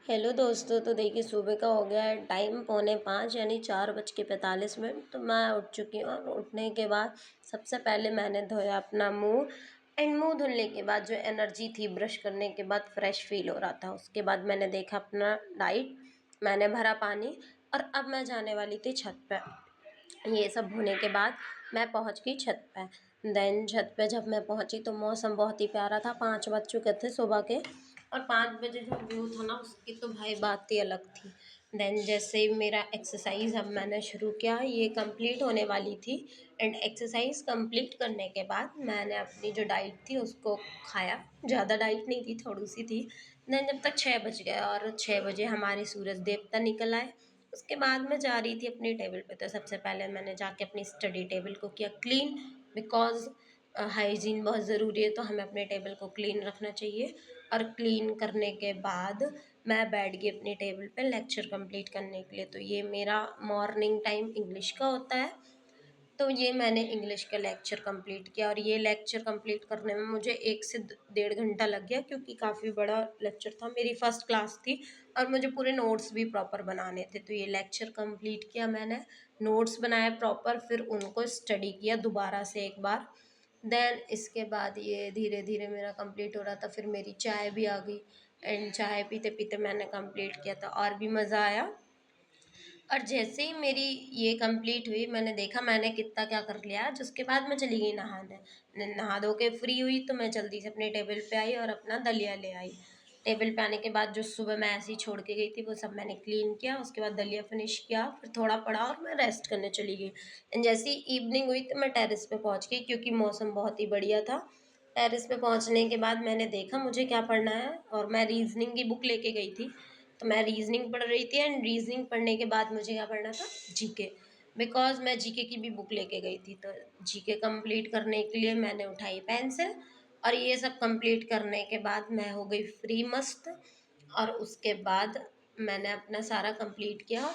Hello दोस्तों, तो देखिए सुबह का हो गया है टाइम 4:45 यानी 4:45। तो मैं उठ चुकी हूँ और उठने के बाद सबसे पहले मैंने धोया अपना मुंह। एंड मुंह धुलने के बाद जो एनर्जी थी, ब्रश करने के बाद फ्रेश फील हो रहा था। उसके बाद मैंने देखा अपना डाइट, मैंने भरा पानी और अब मैं जाने वाली थी छत पे। ये सब होने के बाद मैं पहुंच गई छत पे। देन छत पे जब मैं पहुंची तो मौसम बहुत ही प्यारा था। 5 बज चुके थे सुबह के, और 5 बजे जो व्यू था ना उसकी तो भाई बात ही अलग थी। देन जैसे ही मेरा एक्सरसाइज अब मैंने शुरू किया, ये कंप्लीट होने वाली थी। एंड एक्सरसाइज कंप्लीट करने के बाद मैंने अपनी जो डाइट थी उसको खाया। ज़्यादा डाइट नहीं थी, थोड़ी सी थी। देन जब तक 6 बज गए और 6 बजे हमारे सूरज देवता निकल आए। उसके बाद मैं जा रही थी अपनी टेबल पे। तो सबसे पहले मैंने जाके अपनी स्टडी टेबल को किया क्लीन, बिकॉज़ हाइजीन बहुत ज़रूरी है, तो हमें अपने टेबल को क्लीन रखना चाहिए। और क्लीन करने के बाद मैं बैठ गई अपनी टेबल पे लेक्चर कंप्लीट करने के लिए। तो ये मेरा मॉर्निंग टाइम इंग्लिश का होता है। तो ये मैंने इंग्लिश का लेक्चर कंप्लीट किया, और ये लेक्चर कंप्लीट करने में मुझे 1 से 1.5 घंटा लग गया, क्योंकि काफ़ी बड़ा लेक्चर था। मेरी फर्स्ट क्लास थी और मुझे पूरे नोट्स भी प्रॉपर बनाने थे। तो ये लेक्चर कंप्लीट किया मैंने, नोट्स बनाए प्रॉपर, फिर उनको स्टडी किया दोबारा से एक बार। देन इसके बाद ये धीरे धीरे मेरा कंप्लीट हो रहा था। फिर मेरी चाय भी आ गई, एंड चाय पीते पीते मैंने कंप्लीट किया था और भी मज़ा आया। और जैसे ही मेरी ये कंप्लीट हुई, मैंने देखा मैंने कितना क्या कर लिया आज। उसके बाद मैं चली गई नहाने। नहा धो के फ्री हुई तो मैं जल्दी से अपने टेबल पे आई और अपना दलिया ले आई। टेबल पे आने के बाद जो सुबह मैं ऐसे ही छोड़ के गई थी वो सब मैंने क्लीन किया। उसके बाद दलिया फिनिश किया, फिर थोड़ा पढ़ा और मैं रेस्ट करने चली गई। एंड जैसी इवनिंग हुई तो मैं टेरेस पे पहुंच गई, क्योंकि मौसम बहुत ही बढ़िया था। टेरेस पे पहुंचने के बाद मैंने देखा मुझे क्या पढ़ना है, और मैं रीजनिंग की बुक लेके गई थी। तो मैं रीजनिंग पढ़ रही थी, एंड रीजनिंग पढ़ने के बाद मुझे क्या पढ़ना था, जीके। बिकॉज मैं जीके की भी बुक लेके गई थी। तो जीके कंप्लीट करने के लिए मैंने उठाई पेंसिल, और ये सब कंप्लीट करने के बाद मैं हो गई फ्री मस्त। और उसके बाद मैंने अपना सारा कंप्लीट किया।